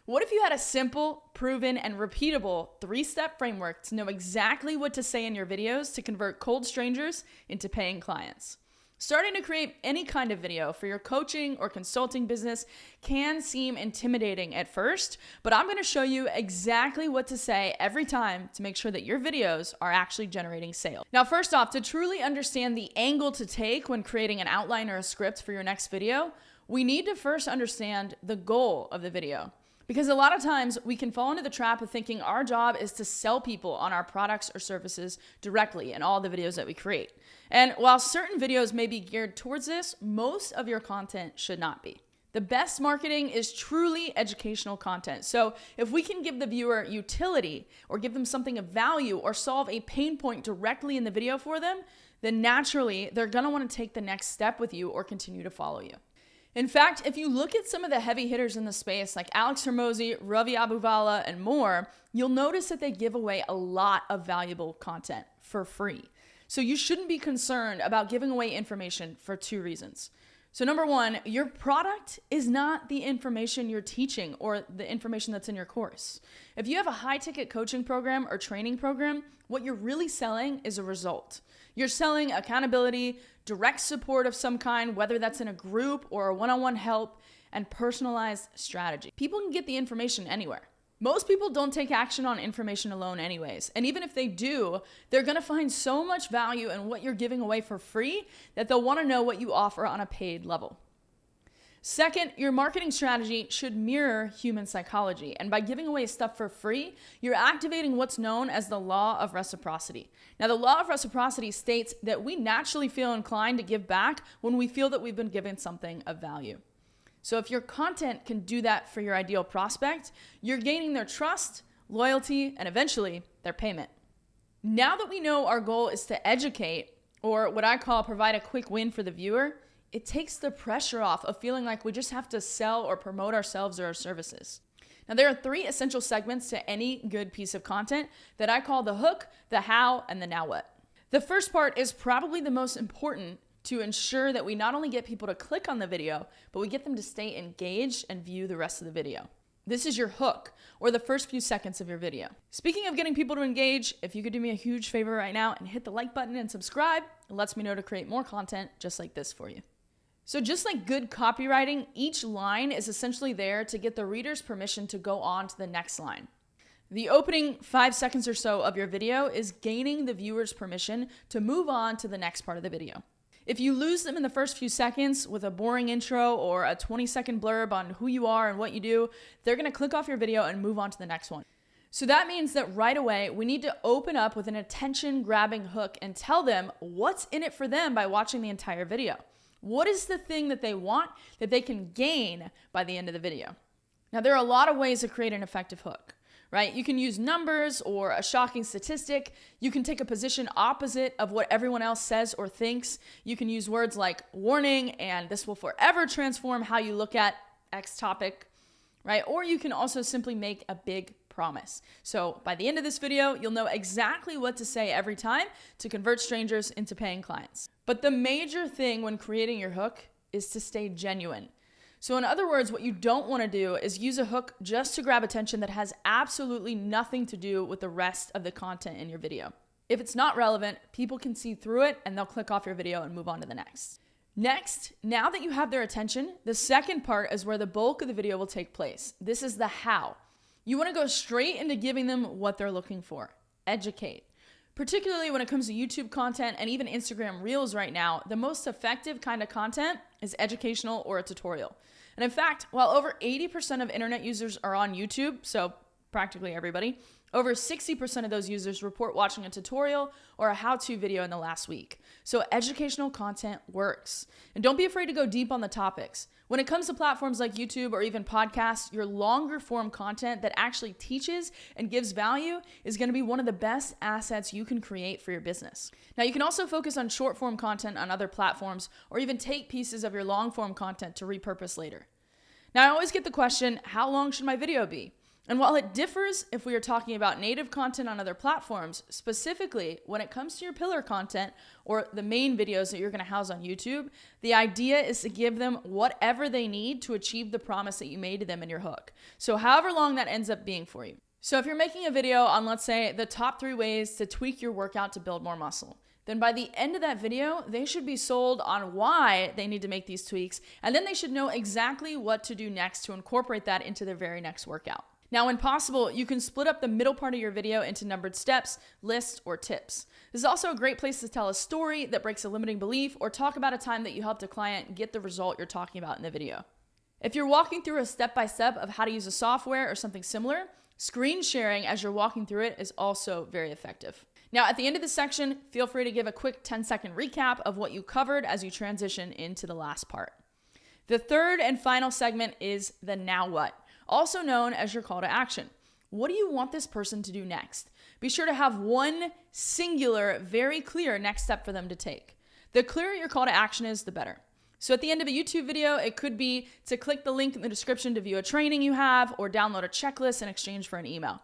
What if you had a simple, proven, and repeatable 3-step framework to know exactly what to say in your videos to convert cold strangers into paying clients? Starting to create any kind of video for your coaching or consulting business can seem intimidating at first, but I'm going to show you exactly what to say every time to make sure that your videos are actually generating sales. Now, first off, to truly understand the angle to take when creating an outline or a script for your next video, we need to first understand the goal of the video. Because a lot of times we can fall into the trap of thinking our job is to sell people on our products or services directly in all the videos that we create. And while certain videos may be geared towards this, most of your content should not be. The best marketing is truly educational content. So if we can give the viewer utility or give them something of value or solve a pain point directly in the video for them, then naturally they're going to want to take the next step with you or continue to follow you. In fact, if you look at some of the heavy hitters in the space like Alex Hormozi, Ravi Abuvala, and more, you'll notice that they give away a lot of valuable content for free. So you shouldn't be concerned about giving away information for 2 reasons. So number 1, your product is not the information you're teaching or the information that's in your course. If you have a high-ticket coaching program or training program, what you're really selling is a result. You're selling accountability, direct support of some kind, whether that's in a group or a one-on-one help, and personalized strategy. People can get the information anywhere. Most people don't take action on information alone anyways. And even if they do, they're going to find so much value in what you're giving away for free that they'll want to know what you offer on a paid level. Second, your marketing strategy should mirror human psychology. And by giving away stuff for free, you're activating what's known as the law of reciprocity. Now, the law of reciprocity states that we naturally feel inclined to give back when we feel that we've been given something of value. So if your content can do that for your ideal prospect, you're gaining their trust, loyalty, and eventually their payment. Now that we know our goal is to educate, or what I call provide a quick win for the viewer, it takes the pressure off of feeling like we just have to sell or promote ourselves or our services. Now, there are 3 essential segments to any good piece of content that I call the hook, the how, and the now what. The first part is probably the most important to ensure that we not only get people to click on the video, but we get them to stay engaged and view the rest of the video. This is your hook, or the first few seconds of your video. Speaking of getting people to engage, if you could do me a huge favor right now and hit the like button and subscribe, it lets me know to create more content just like this for you. So just like good copywriting, each line is essentially there to get the reader's permission to go on to the next line. The opening 5 seconds or so of your video is gaining the viewer's permission to move on to the next part of the video. If you lose them in the first few seconds with a boring intro or a 20-second blurb on who you are and what you do, they're going to click off your video and move on to the next one. So that means that right away, we need to open up with an attention-grabbing hook and tell them what's in it for them by watching the entire video. What is the thing that they want that they can gain by the end of the video? Now, there are a lot of ways to create an effective hook, right? You can use numbers or a shocking statistic. You can take a position opposite of what everyone else says or thinks. You can use words like warning and this will forever transform how you look at X topic, right? Or you can also simply make a big promise. So by the end of this video, you'll know exactly what to say every time to convert strangers into paying clients. But the major thing when creating your hook is to stay genuine. So in other words, what you don't want to do is use a hook just to grab attention that has absolutely nothing to do with the rest of the content in your video. If it's not relevant, people can see through it and they'll click off your video and move on to the next. Next, now that you have their attention, the second part is where the bulk of the video will take place. This is the how. You want to go straight into giving them what they're looking for. Educate. Particularly when it comes to YouTube content and even Instagram Reels right now, the most effective kind of content is educational or a tutorial. And in fact, while over 80% of internet users are on YouTube, so practically everybody, over 60% of those users report watching a tutorial or a how-to video in the last week. So educational content works. And don't be afraid to go deep on the topics. When it comes to platforms like YouTube or even podcasts, your longer form content that actually teaches and gives value is going to be one of the best assets you can create for your business. Now, you can also focus on short form content on other platforms or even take pieces of your long form content to repurpose later. Now, I always get the question, how long should my video be? And while it differs if we are talking about native content on other platforms, specifically when it comes to your pillar content or the main videos that you're going to house on YouTube, the idea is to give them whatever they need to achieve the promise that you made to them in your hook. So however long that ends up being for you. So if you're making a video on, let's say, the top 3 ways to tweak your workout to build more muscle, then by the end of that video, they should be sold on why they need to make these tweaks, and then they should know exactly what to do next to incorporate that into their very next workout. Now, when possible, you can split up the middle part of your video into numbered steps, lists, or tips. This is also a great place to tell a story that breaks a limiting belief or talk about a time that you helped a client get the result you're talking about in the video. If you're walking through a step-by-step of how to use a software or something similar, screen sharing as you're walking through it is also very effective. Now, at the end of this section, feel free to give a quick 10-second recap of what you covered as you transition into the last part. The third and final segment is the now what, also known as your call to action. What do you want this person to do next? Be sure to have one singular, very clear next step for them to take. The clearer your call to action is, the better. So at the end of a YouTube video, it could be to click the link in the description to view a training you have or download a checklist in exchange for an email.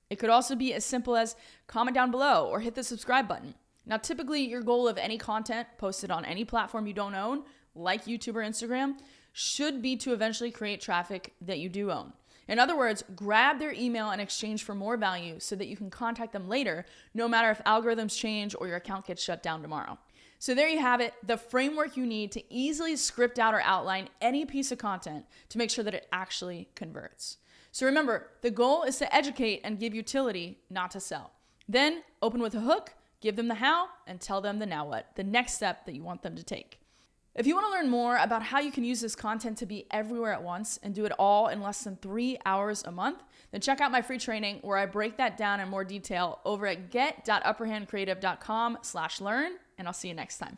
It could also be as simple as comment down below or hit the subscribe button. Now, typically your goal of any content posted on any platform you don't own, like YouTube or Instagram, should be to eventually create traffic that you do own. In other words, grab their email in exchange for more value so that you can contact them later, no matter if algorithms change or your account gets shut down tomorrow. So there you have it, the framework you need to easily script out or outline any piece of content to make sure that it actually converts. So remember, the goal is to educate and give utility, not to sell. Then open with a hook, give them the how, and tell them the now what, the next step that you want them to take. If you want to learn more about how you can use this content to be everywhere at once and do it all in less than 3 hours a month, then check out my free training where I break that down in more detail over at get.upperhandcreative.com/learn, and I'll see you next time.